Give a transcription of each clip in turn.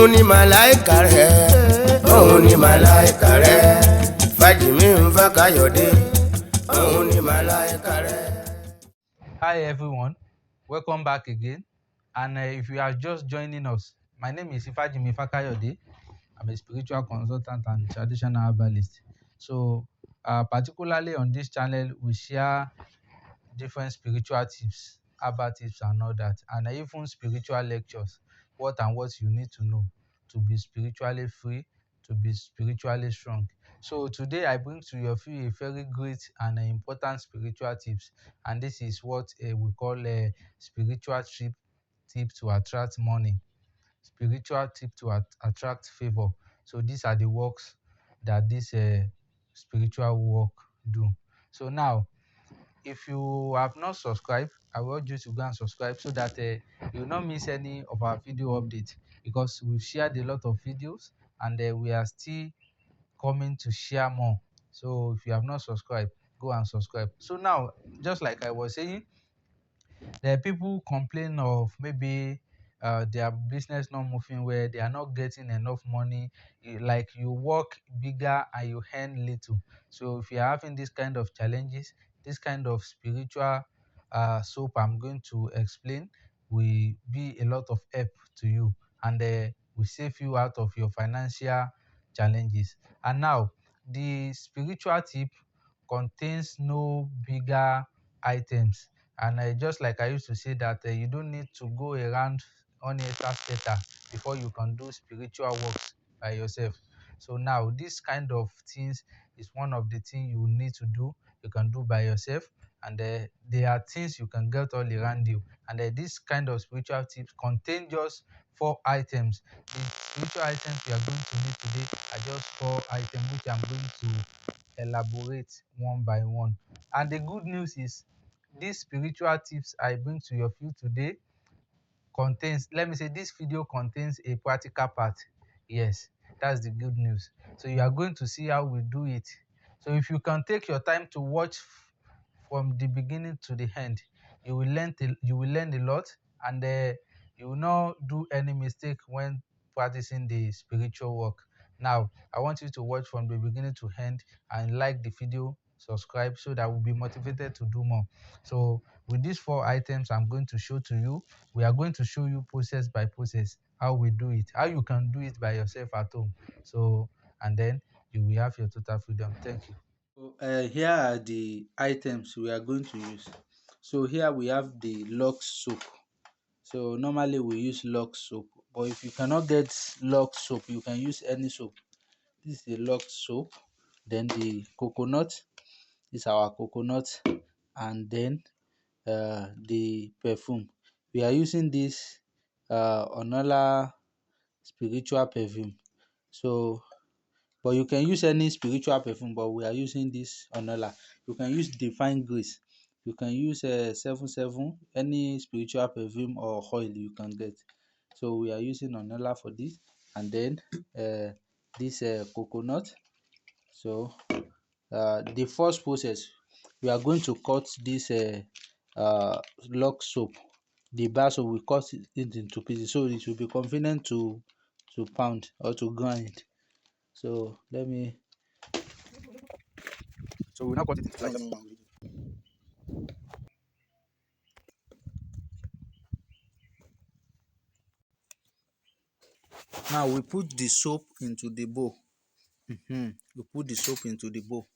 òun ni màláìkà rẹ̀, òun ni màláìkà rẹ̀. Ifajimi ń fẹ́ Káyọ̀dé, òun ni màláìkà rẹ̀. Hi everyone, welcome back again. And if you are just joining us, my name is Ifajimi Fakayode. I'm a spiritual consultant and traditional herbalist. So, particularly on this channel, we share different spiritual tips, herbal tips, and all that, and even spiritual lectures. What and what you need to know to be spiritually free, to be spiritually strong. So today I bring to your view a very great and important spiritual tips, and this is what we call a spiritual tip to attract money, spiritual tip to attract favor. So these are the works that this spiritual work do. So now, if you have not subscribed, I urge you to go and subscribe so that you will not miss any of our video updates, because we've shared a lot of videos and we are still coming to share more. So if you have not subscribed, go and subscribe. So now, just like I was saying, there are people complain of maybe their business not moving well, they are not getting enough money. Like you work bigger and you earn little. So if you are having this kind of challenges, this kind of spiritual soap I'm going to explain will be a lot of help to you, and will save you out of your financial challenges. And now, the spiritual tip contains no bigger items. And just like I used to say that you don't need to go around on a theta before you can do spiritual works by yourself. So now this kind of things is one of the things you need to do. You can do by yourself, and there are things you can get all around you. And this kind of spiritual tips contain just 4 items. The spiritual items we are going to need today are just 4 items, which I'm going to elaborate one by one. And the good news is, these spiritual tips I bring to your view today contains, let me say, this video contains a practical part. Yes, that's the good news. So you are going to see how we do it. So if you can take your time to watch from the beginning to the end, you will learn a lot, and you will not do any mistake when practicing the spiritual work. Now, I want you to watch from the beginning to end and like the video, subscribe, so that we'll be motivated to do more. So with these 4 items I'm going to show to you, we are going to show you process by process how we do it, how you can do it by yourself at home. So, and then you will have your total freedom. Thank you. So here are the items we are going to use. So here we have the Lux soap. So normally we use Lux soap, but if you cannot get Lux soap, you can use any soap. This is the Lux soap. Then the coconut is our coconut, and then the perfume. We are using this Onola spiritual perfume. So, but you can use any spiritual perfume, but we are using this Onola. You can use Divine Grace. You can use 77, any spiritual perfume or oil you can get. So we are using Onola for this, and then this coconut. So the first process, we are going to cut this Lux soap, the bar soap. We cut it into pieces so it will be convenient to pound or to grind. So let me, so we now cut it into slices. Now we put the soap into the bowl. We put the soap into the bowl.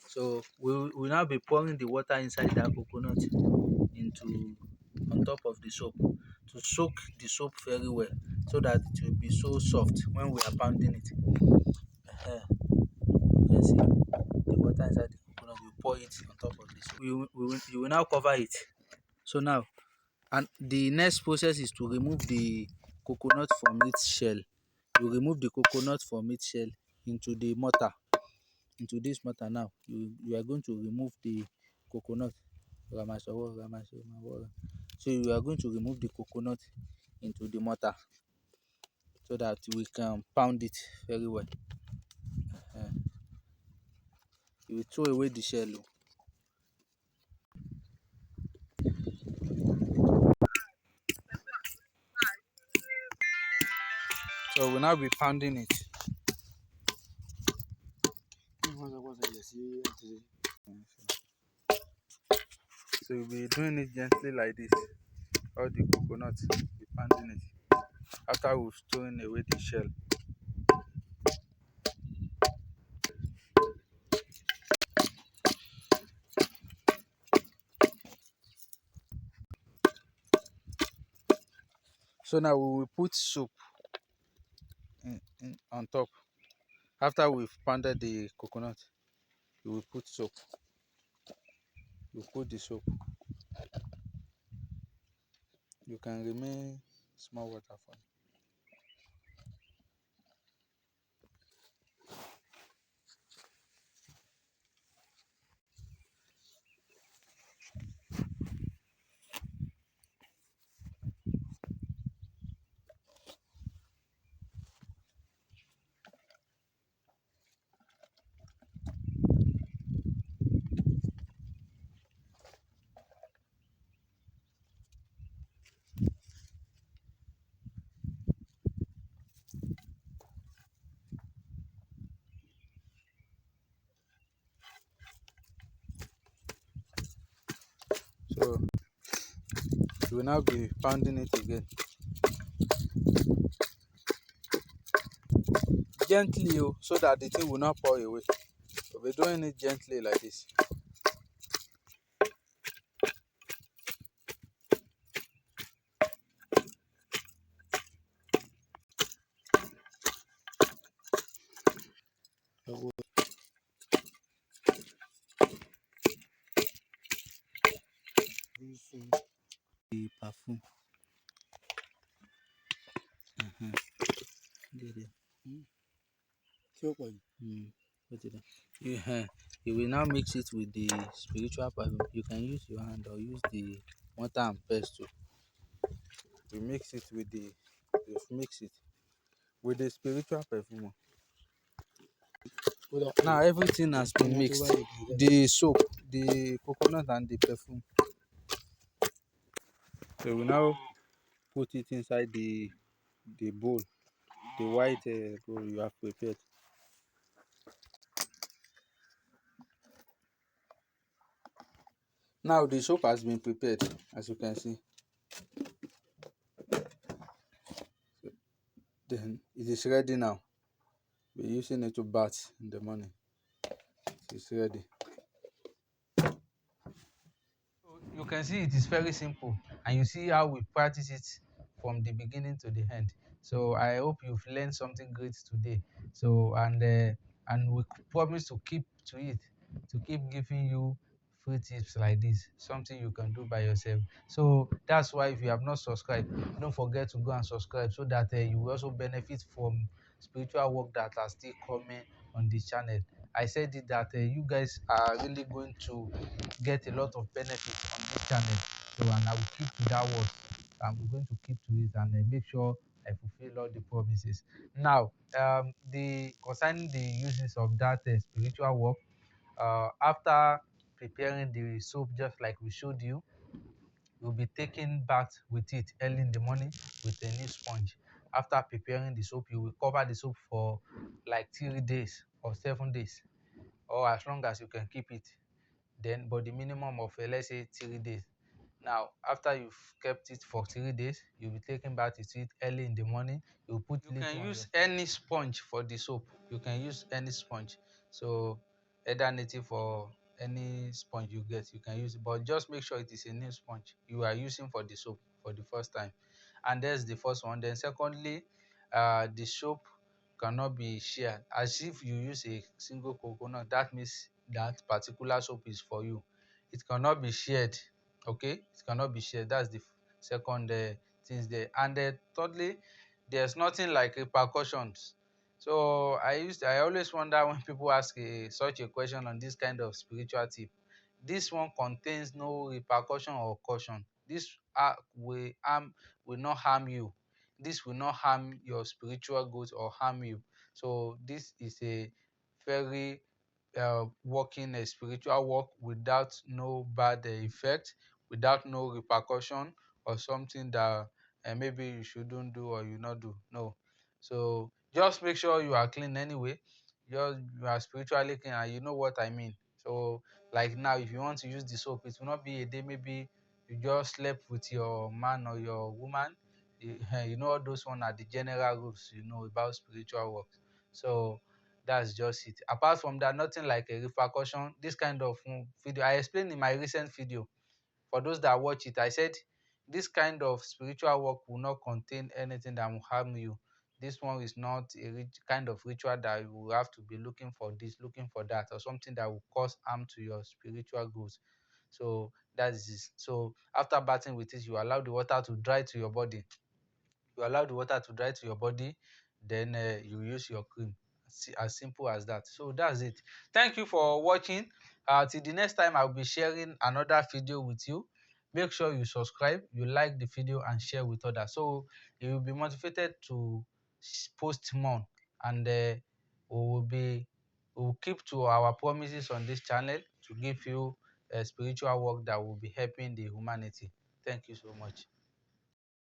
So we will now be pouring the water inside that coconut into on top of the soap to soak the soap very well, so that it will be so soft when we are pounding it. You can see the water inside the coconut. We pour it on top of this. You will now cover it. So now, and the next process is to remove the coconut from its shell. You remove the coconut from its shell into the mortar. Into this mortar now, you are going to remove the coconut. So you are going to remove the coconut into the mortar so that we can pound it very well. You will throw away the shell. So we'll now be pounding it. So we'll be doing it gently like this. All the coconut, be pounding it. After we've stolen away the shell. So now we will put soup on top. After we've pounded the coconut, we will put soap. You put the soap. You can remain small water for me. So you will now be pounding it again. Gently, oh, so that the thing will not pour away. So we're doing it gently like this. The perfume. Get it. Put it down. You will now mix it with the spiritual perfume. You can use your hand or use the mortar and pestle. You mix it with the you mix it with the spiritual perfume. Now everything has been mixed. The soap, the coconut and the perfume. So we now put it inside the bowl, the white bowl you have prepared. Now the soap has been prepared, as you can see. Then it is ready now. We're using it to bath in the morning. It is ready. You can see it is very simple, and you see how we practice it from the beginning to the end. So I hope you've learned something great today. So and we promise to keep to it, to keep giving you free tips like this, something you can do by yourself. So that's why if you have not subscribed, don't forget to go and subscribe so that you will also benefit from spiritual work that are still coming on this channel. I said it that you guys are really going to get a lot of benefits on this channel. So, and I will keep to that word. I'm going to keep to it and make sure I fulfill all the promises. Now, the concerning the uses of that spiritual work, after preparing the soap, just like we showed you, you'll be taking bath with it early in the morning with a new sponge. After preparing the soap, you will cover the soap for like 3 days or 7 days, or as long as you can keep it, then but the minimum of let's say 3 days. Now after you've kept it for 3 days, you'll be taking bath with it early in the morning. You put you can use any sponge for the soap. You can use any sponge. So either native or any sponge you get, you can use it, but just make sure it is a new sponge you are using for the soap for the first time. And that's the first one. Then secondly, the soap cannot be shared. As if you use a single coconut, that means that particular soap is for you. It cannot be shared. Okay, it cannot be shared. That's the second things there. And thirdly, there's nothing like repercussions. So I always wonder when people ask such a question on this kind of spiritual tip. This one contains no repercussion or caution. This will not harm you. This will not harm your spiritual growth or harm you. So this is a very working a spiritual work without no bad effect, without no repercussion or something that maybe you shouldn't do or you not do. No. So just make sure you are clean anyway. You are spiritually clean, and you know what I mean. So like now, if you want to use the soap, it will not be a day maybe you just slept with your man or your woman. You know all those one are the general rules you know about spiritual work. So that's just it. Apart from that, nothing like a repercussion. This kind of video I explained in my recent video. For those that watch it, I said this kind of spiritual work will not contain anything that will harm you. This one is not a kind of ritual that you will have to be looking for this, looking for that, or something that will cause harm to your spiritual goals. So that is it. So after bathing with it, you allow the water to dry to your body. You allow the water to dry to your body, then you use your cream. As simple as that. So that's it. Thank you for watching. Till the next time, I'll be sharing another video with you. Make sure you subscribe, you like the video, and share with others, so you will be motivated to post more. And we will keep to our promises on this channel to give you spiritual work that will be helping the humanity. Thank you so much.